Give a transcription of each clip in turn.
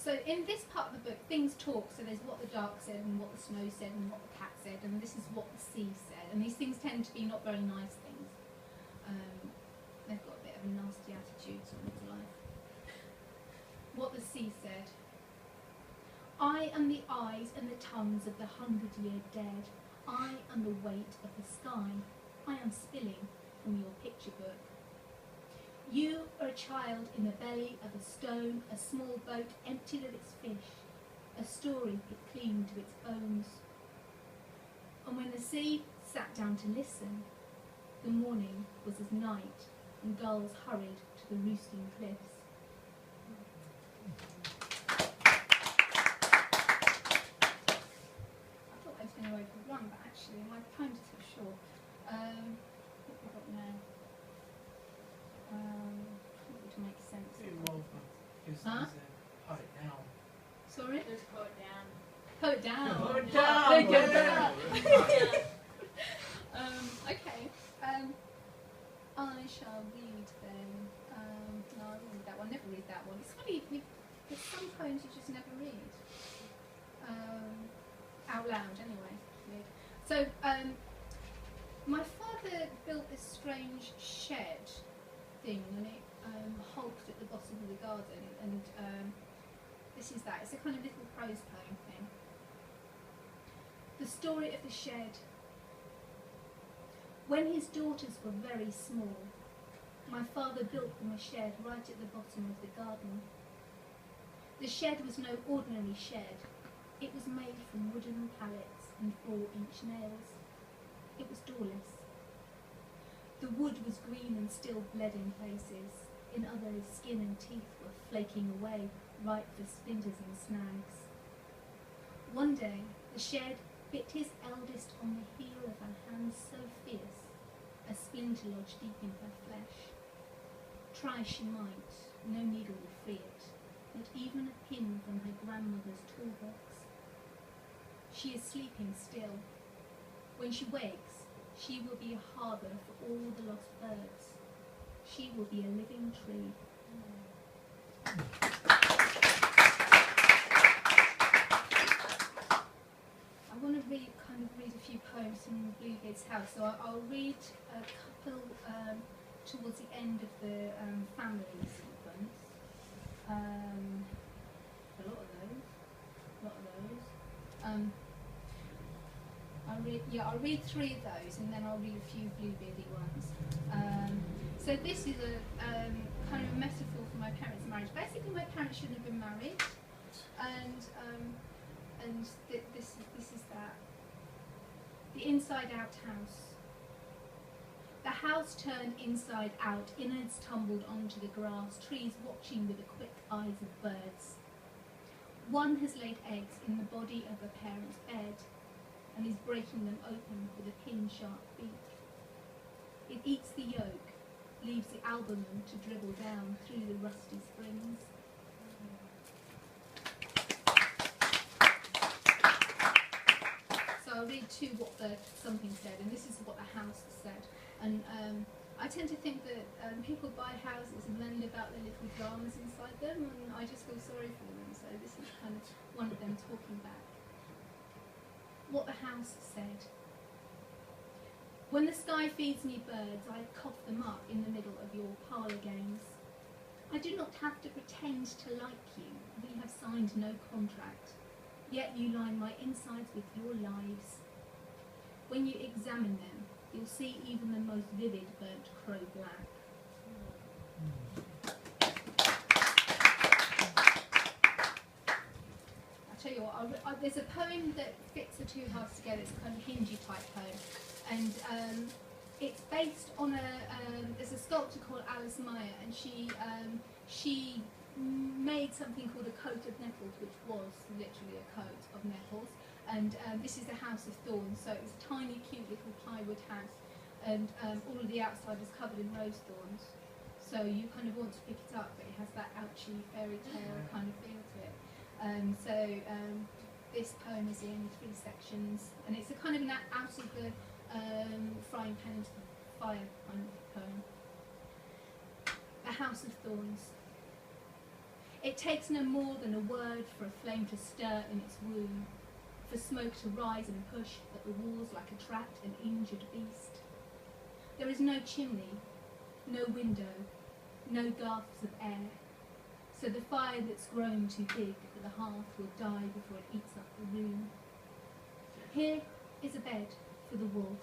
So in this part of the book, things talk. So there's what the dark said and what the snow said and what the cat said, and this is what the sea said. And these things tend to be not very nice things. They've got a bit of a nasty attitude towards life. What the sea said. I am the eyes and the tongues of the 100-year dead. I am the weight of the sky. I am spilling from your picture book. You are a child in the belly of a stone, a small boat emptied of its fish, a story it clean to its bones. And when the sea sat down to listen, the morning was as night, and gulls hurried to the roosting cliffs. I thought I was going to go for one, but actually my poems are too short. What have we got now? To make sense. Huh? Put it down. Sorry? Just put it down. Put it down. Put it down. There you go. Yeah. Okay. I shall read then. No, I won't read that one. Never read that one. It's funny. There's some poems you just never read. Out loud, anyway. So, my father built this strange shed thing, and it hulked at the bottom of the garden, and this is that. It's a kind of little prose poem thing. The story of the shed. When his daughters were very small, my father built them a shed right at the bottom of the garden. The shed was no ordinary shed. It was made from wooden pallets and 4-inch nails. It was doorless. The wood was green and still bled in places. In others, skin and teeth were flaking away, ripe for splinters and snags. One day, the shed bit his eldest on the heel of her hand so fierce, a splinter lodged deep in her flesh. Try she might, no needle would free it, not even a pin from her grandmother's toolbox. She is sleeping still. When she wakes, she will be a harbour for all the lost birds. She will be a living tree. I want to read a few poems from Bluebeard's house. So I'll read a couple towards the end of the family sequence. A lot of those. I'll read 3 of those, and then I'll read a few Bluebeardy ones. So this is a kind of a metaphor for my parents' marriage. Basically, my parents shouldn't have been married, and this is that. The inside-out house. The house turned inside out, innards tumbled onto the grass, trees watching with the quick eyes of birds. One has laid eggs in the body of a parent's bed, and is breaking them open with a pin-sharp beak. It eats the yolk, leaves the albumen to dribble down through the rusty springs. So I'll read what something said, and this is what the house said. And I tend to think that people buy houses and then live out their little dramas inside them, and I just feel sorry for them. So this is kind of one of them talking back. What the house said. When the sky feeds me birds, I cough them up in the middle of your parlour games. I do not have to pretend to like you. We have signed no contract. Yet you line my insides with your lives. When you examine them, you'll see even the most vivid burnt crow black. I'll tell you what, there's a poem that fits the two halves together. It's a kind of hingy type poem. And it's based on there's a sculptor called Alice Meyer, and she made something called a coat of nettles, which was literally a coat of nettles. And this is the House of Thorns, so it's a tiny, cute little plywood house, and all of the outside is covered in rose thorns. So you kind of want to pick it up, but it has that ouchy fairy tale kind of feel to it. This poem is in 3 sections, and it's a kind of an out of the frying pan into the fire kind of poem. The House of Thorns. It takes no more than a word for a flame to stir in its womb, for smoke to rise and push at the walls like a trapped and injured beast. There is no chimney, no window, no gulfs of air, so the fire that's grown too big for the hearth will die before it eats up the room. Here is a bed for the wolf.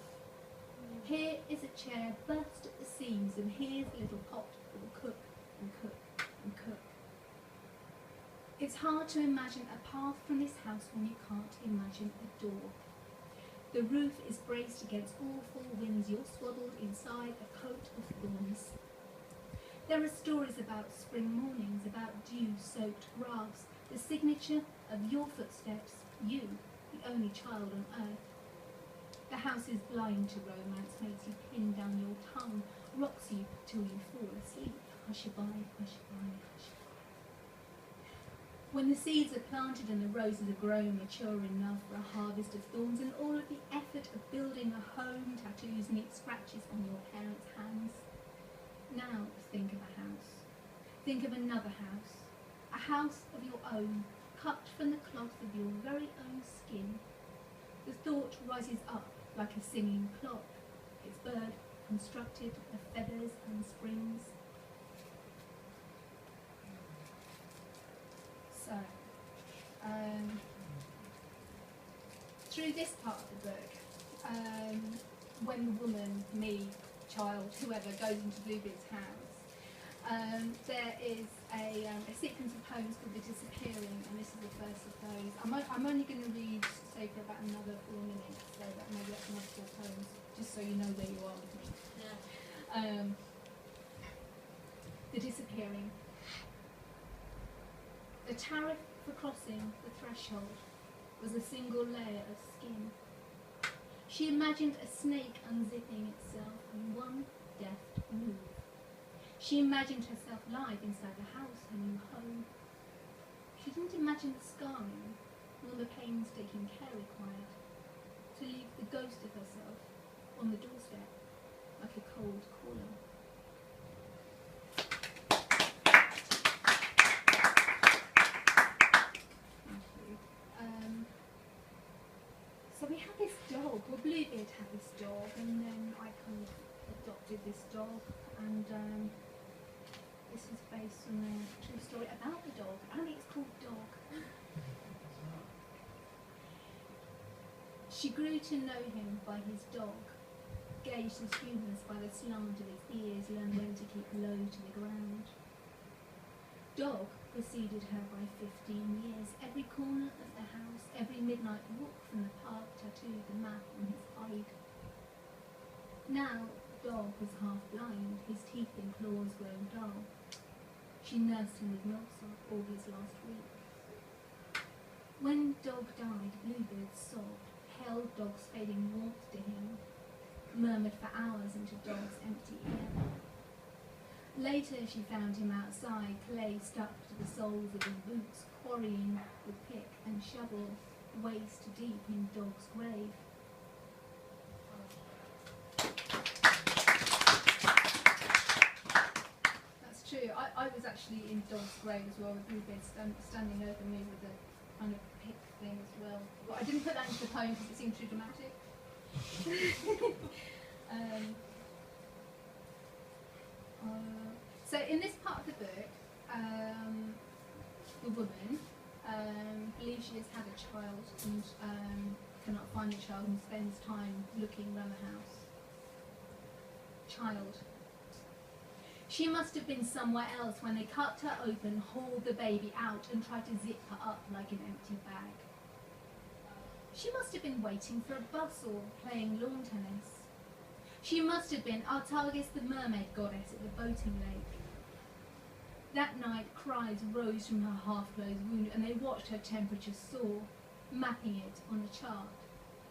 Here is a chair burst at the seams, and here's a little pot that will cook and cook and cook. It's hard to imagine a path from this house when you can't imagine a door. The roof is braced against all four winds. You're swaddled inside a coat of thorns. There are stories about spring mornings, about dew-soaked grass, the signature of your footsteps, you, the only child on earth. The house is blind to romance, makes you pin down your tongue, rocks you till you fall asleep. Hush-a-bye, hush-a-bye, hush-a-bye. When the seeds are planted and the roses are grown mature enough for a harvest of thorns, and all of the effort of building a home, tattoos, neat scratches on your parents' hands. Now think of a house. Think of another house. A house of your own, cut from the cloth of your very own skin. The thought rises up like a singing clock, its bird constructed of feathers and springs. So, through this part of the book, when the woman, me, child, whoever, goes into Bluebeard's house, there is a sequence of poems called The Disappearing, and this is the first of those. I'm only going to read, say, for about another 4 minutes, so that maybe that's another 4 poems, just so you know where you are with me. Yeah. The Disappearing. The tariff for crossing the threshold was a single layer of skin. She imagined a snake unzipping itself in one deft move. She imagined herself live inside the house, her new home. She didn't imagine the scarring, nor the painstaking care required, to leave the ghost of herself on the doorstep, like a cold caller. So we had this dog, well, Bluebeard had this dog, and then I kind of adopted this dog, and this is based on a true story about the dog, and it's called Dog. She grew to know him by his dog, gauged his humours by the slant of his ears, learned when to keep low to the ground. Dog preceded her by 15 years, every corner of the house, every midnight walk from the park, tattooed the map on his hide. Now, Dog was half blind, his teeth and claws grown dull. She nursed him with milksop all his last week. When Dog died, Bluebeard sobbed, held Dog's fading warmth to him, murmured for hours into Dog's empty ear. Later she found him outside, clay stuck to the soles of his boots, quarrying with pick and shovel, waist deep in Dog's grave. That's true. I was actually in Dog's grave as well, with Bluebeard standing over me with a kind of pick thing as well. I didn't put that into the poem because it seemed too dramatic. So in this part of the book, the woman believes she has had a child and cannot find the child and spends time looking around the house. Child. She must have been somewhere else when they cut her open, hauled the baby out and tried to zip her up like an empty bag. She must have been waiting for a bus or playing lawn tennis. She must have been Artagas the mermaid goddess at the boating lake. That night, cries rose from her half-closed wound, and they watched her temperature soar, mapping it on a chart,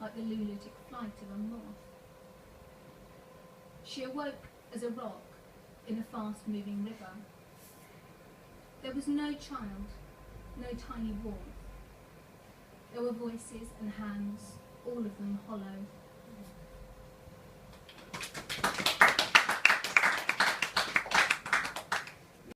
like the lunatic flight of a moth. She awoke as a rock in a fast-moving river. There was no child, no tiny warmth. There were voices and hands, all of them hollow.